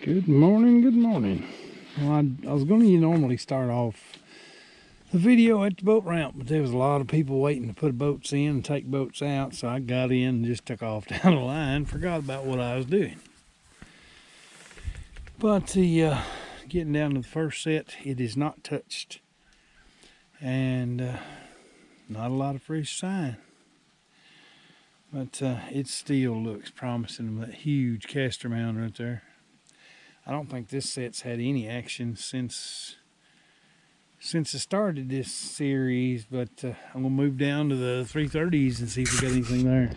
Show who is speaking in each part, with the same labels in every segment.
Speaker 1: Good morning, good morning. Well, I was going to normally start off the video at the boat ramp, but there was a lot of people waiting to put boats in and take boats out, so I got in and just took off down the line, forgot about what I was doing. But getting down to the first set, it is not touched, and not a lot of fresh sign. But it still looks promising with that huge caster mound right there. I don't think this set's had any action since I started this series, but I'm gonna move down to the 330s and see if we got anything there.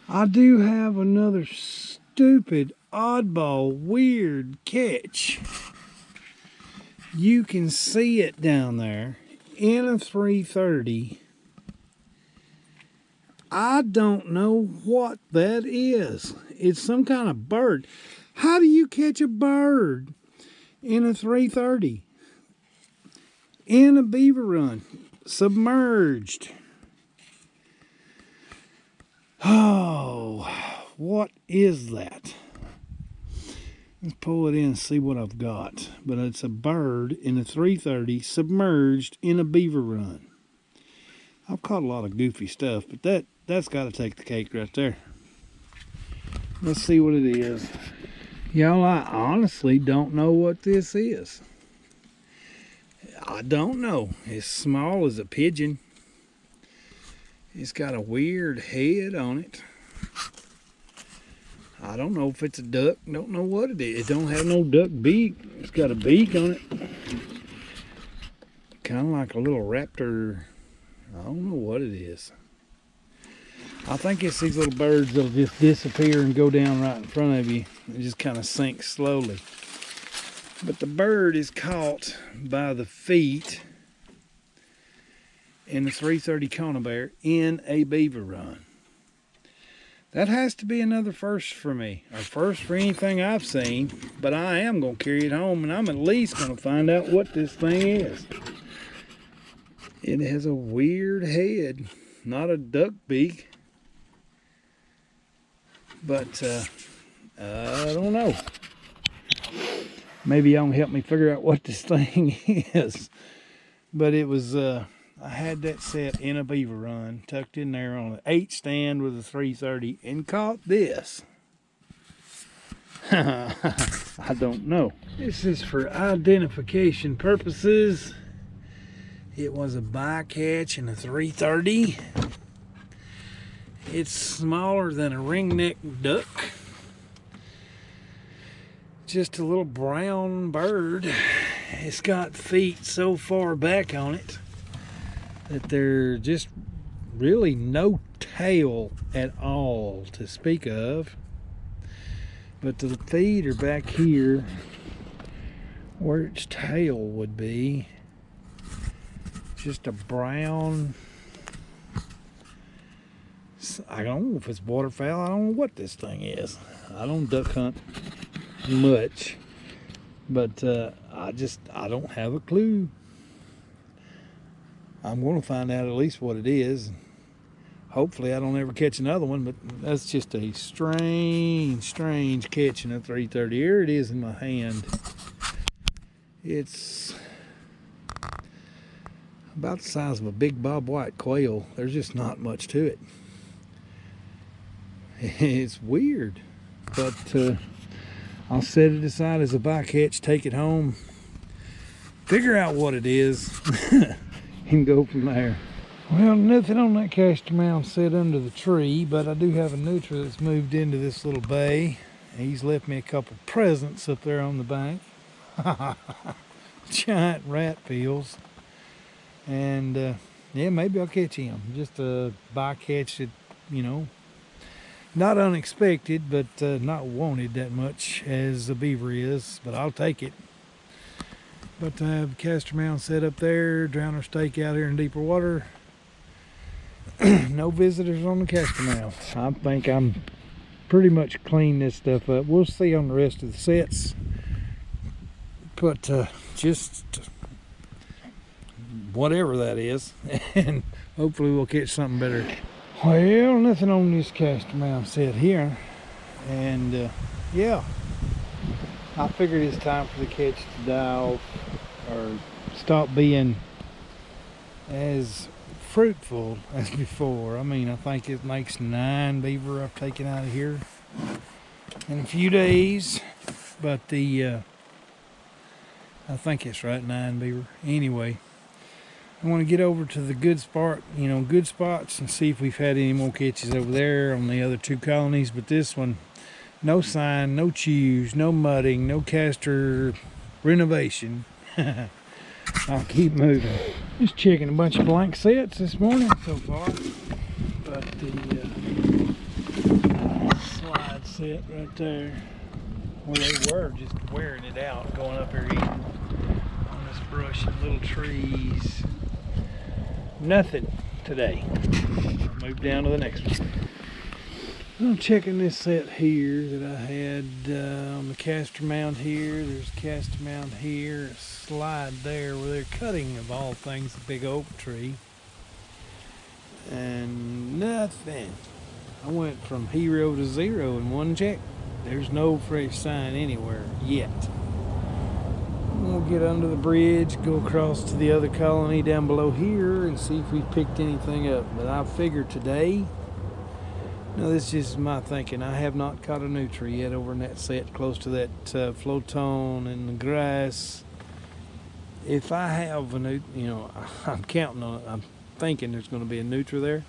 Speaker 1: I do have another stupid, oddball, weird catch. You can see it down there in a 330. I don't know what that is. It's some kind of bird. How do you catch a bird in a 330? In a beaver run, submerged. Oh, what is that? Let's pull it in and see what I've got. But it's a bird in a 330 submerged in a beaver run. I've caught a lot of goofy stuff, but that's got to take the cake right there. Let's see what it is. Y'all, I honestly don't know what this is. I don't know. It's small as a pigeon. It's got a weird head on it. I don't know if it's a duck. Don't know what it is. It don't have no duck beak. It's got a beak on it. Kind of like a little raptor. I don't know what it is. I think it's these little birds that'll just disappear and go down right in front of you. It just kind of sinks slowly. But the bird is caught by the feet in the 330 conibear in a beaver run. That has to be another first for me, or first for anything I've seen, but I am going to carry it home, and I'm at least going to find out what this thing is. It has a weird head, not a duck beak. But I don't know. Maybe y'all can help me figure out what this thing is. But it was, I had that set in a beaver run, tucked in there on an 8 stand with a 330, and caught this. I don't know. This is for identification purposes. It was a bycatch in a 330. It's smaller than a ringneck duck. Just a little brown bird. It's got feet so far back on it that they're just really no tail at all to speak of. But the feet are back here where its tail would be. Just a brown, I don't know if it's waterfowl. I don't know what this thing is. I don't duck hunt much, but I don't have a clue. I'm going to find out at least what it is. Hopefully I don't ever catch another one, but that's just a strange catch in a 330. Here it is in my hand. It's about the size of a big bobwhite quail. There's just not much to it. It's weird, but I'll set it aside as a bycatch, take it home, figure out what it is, and go from there. Well, nothing on that caster mound set under the tree, but I do have a nutria that's moved into this little bay. He's left me a couple presents up there on the bank. Giant rat pills. And yeah, maybe I'll catch him. Just a bycatch that, you know, not unexpected, but not wanted that much as a beaver is, but I'll take it. But I have a caster mound set up there, drowner stake out here in deeper water. No visitors on the caster mound. I think I'm pretty much cleaned this stuff up. We'll see on the rest of the sets. But just whatever that is, and hopefully we'll catch something better. Well, nothing on this caster mound set here, and yeah, I figured it's time for the catch to die off or stop being as fruitful as before. I mean, I think it makes 9 beaver I've taken out of here in a few days, but I think it's right, 9 beaver. Anyway, I want to get over to the good spot, good spots, and see if we've had any more catches over there on the other 2 colonies. But this one, no sign, no chews, no mudding, no caster renovation. I'll keep moving. Just checking a bunch of blank sets this morning so far. But the slide set right there, where they were just wearing it out, going up here eating on this brush and little trees. Nothing today. I'll move down to the next one. I'm checking this set here that I had on the caster mound here. There's a caster mound here, a slide there where they're cutting, of all things, a big oak tree. And nothing. I went from 0 to 0 in one check. There's no fresh sign anywhere yet. We'll get under the bridge, go across to the other colony down below here and see if we picked anything up. But I figure today, now this is my thinking, I have not caught a nutria yet over in that set close to that floatone and the grass. If I have a nutria, I'm counting on it. I'm thinking there's going to be a nutria there.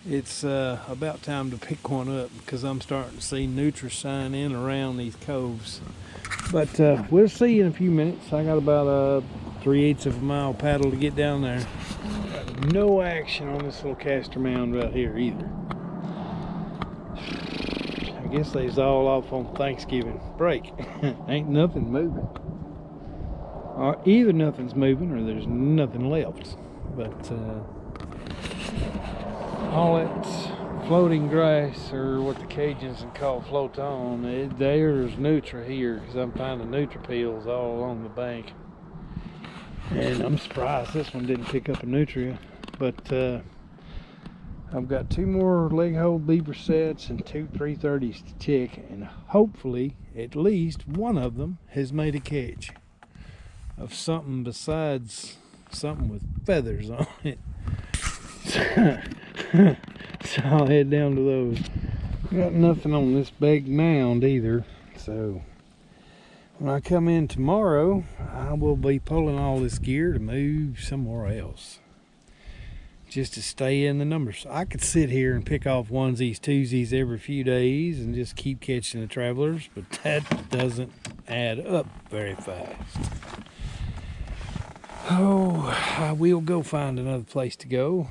Speaker 1: It's about time to pick one up because I'm starting to see nutria sign in around these coves. But we'll see in a few minutes. I got about a 3/8 of a mile paddle to get down there. Got no action on this little caster mound right here either. I guess they's all off on Thanksgiving break. Ain't nothing moving. Or either nothing's moving or there's nothing left. But all that floating grass, or what the Cajuns would call floatone, there's nutria here because I'm finding nutria peels all along the bank. And I'm surprised this one didn't pick up a nutria. But I've got 2 more leg hold beaver sets and 2 330s to check, and hopefully at least one of them has made a catch of something besides something with feathers on it. So I'll head down to those. Got nothing on this big mound either, so when I come in tomorrow I will be pulling all this gear to move somewhere else just to stay in the numbers. I could sit here and pick off onesies, twosies every few days and just keep catching the travelers, but that doesn't add up very fast. Oh, I will go find another place to go.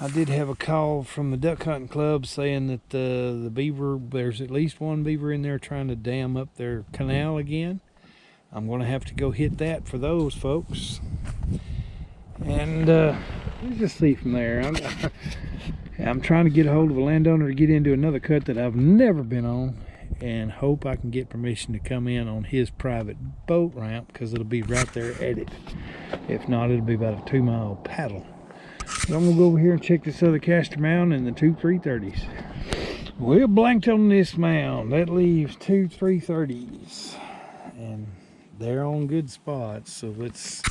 Speaker 1: I did have a call from the duck hunting club saying that the beaver, there's at least one beaver in there trying to dam up their canal again. I'm going to have to go hit that for those folks. And let's just see from there. I'm trying to get a hold of a landowner to get into another cut that I've never been on, and hope I can get permission to come in on his private boat ramp because it'll be right there at it. If not, it'll be about a 2-mile paddle. So I'm going to go over here and check this other caster mound and the 2 330s. We're blanked on this mound. That leaves 2 330s. And they're on good spots, so let's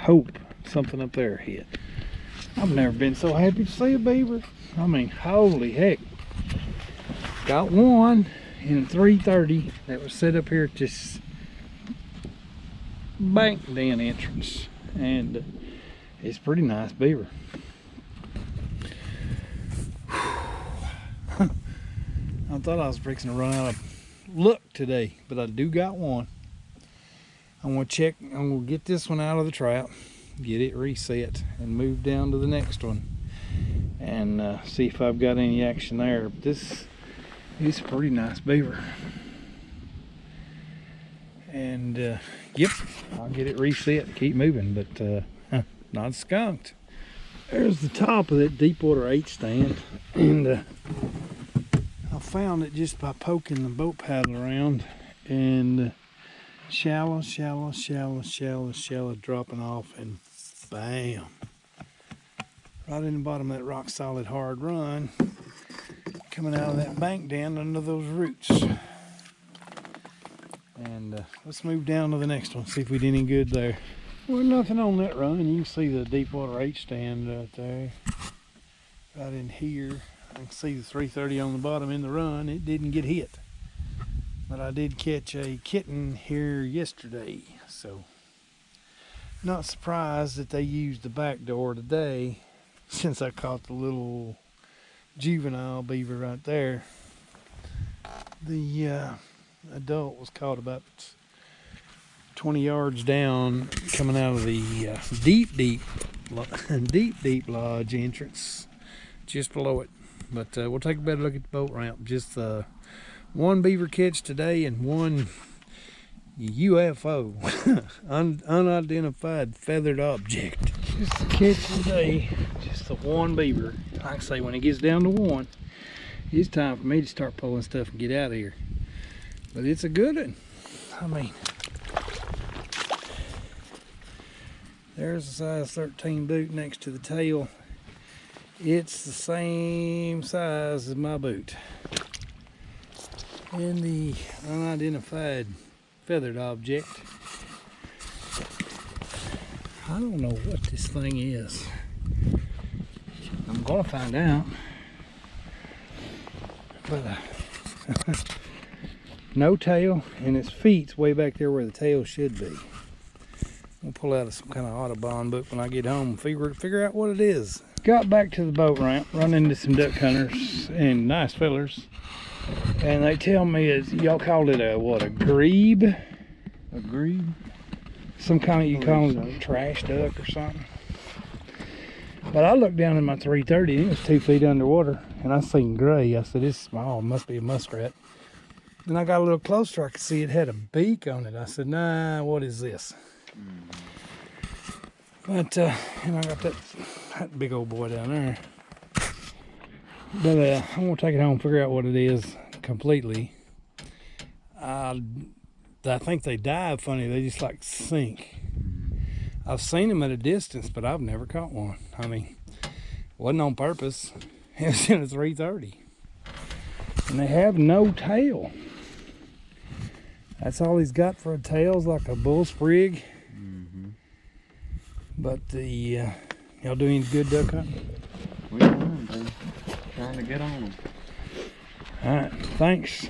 Speaker 1: hope something up there hit. I've never been so happy to see a beaver. I mean, holy heck. Got one in a 330 that was set up here at this bank den entrance. And it's a pretty nice beaver. I thought I was fixing to run out of luck today, but I do got one. I'm gonna check, I'm gonna get this one out of the trap, get it reset, and move down to the next one and see if I've got any action there. But this is a pretty nice beaver. And yep, I'll get it reset and keep moving, but not skunked. There's the top of that Deepwater 8 stand, and I found it just by poking the boat paddle around, and shallow, dropping off, and bam, right in the bottom of that rock solid hard run, coming out of that bank den under those roots. And let's move down to the next one, see if we did any good there. Well, nothing on that run. You can see the deep water H stand right there. Right in here. I can see the 330 on the bottom in the run. It didn't get hit. But I did catch a kitten here yesterday. So, not surprised that they used the back door today, since I caught the little juvenile beaver right there. The adult was caught about 20 yards down, coming out of the deep lodge entrance, just below it. But we'll take a better look at the boat ramp. Just one beaver catch today and one UFO, unidentified feathered object. Just a catch today, just the one beaver. Like I say, when it gets down to one, it's time for me to start pulling stuff and get out of here. But it's a good one. I mean, there's a size 13 boot next to the tail. It's the same size as my boot. And the unidentified feathered object, I don't know what this thing is. I'm gonna find out. But no tail, and its feet's way back there where the tail should be. I'll pull out some kind of Audubon book when I get home and figure out what it is. Got back to the boat ramp, run into some duck hunters and nice fellers, and they tell me y'all called it a what, a grebe?
Speaker 2: A grebe?
Speaker 1: Some kind of, you call it a trash duck or something. But I looked down at my 330 and it was 2 feet underwater, and I seen gray. I said, it's small, must be a muskrat. Then I got a little closer, I could see it had a beak on it. I said, nah, what is this? But, and I got that big old boy down there. But I'm gonna take it home and figure out what it is completely. I think they dive funny, they just like sink. I've seen them at a distance, but I've never caught one. I mean, it wasn't on purpose. It was in a 330. And they have no tail. That's all he's got for a tail, is like a bull sprig. But the y'all doing good duck hunting?
Speaker 2: We are, trying to get on them.
Speaker 1: All right, thanks.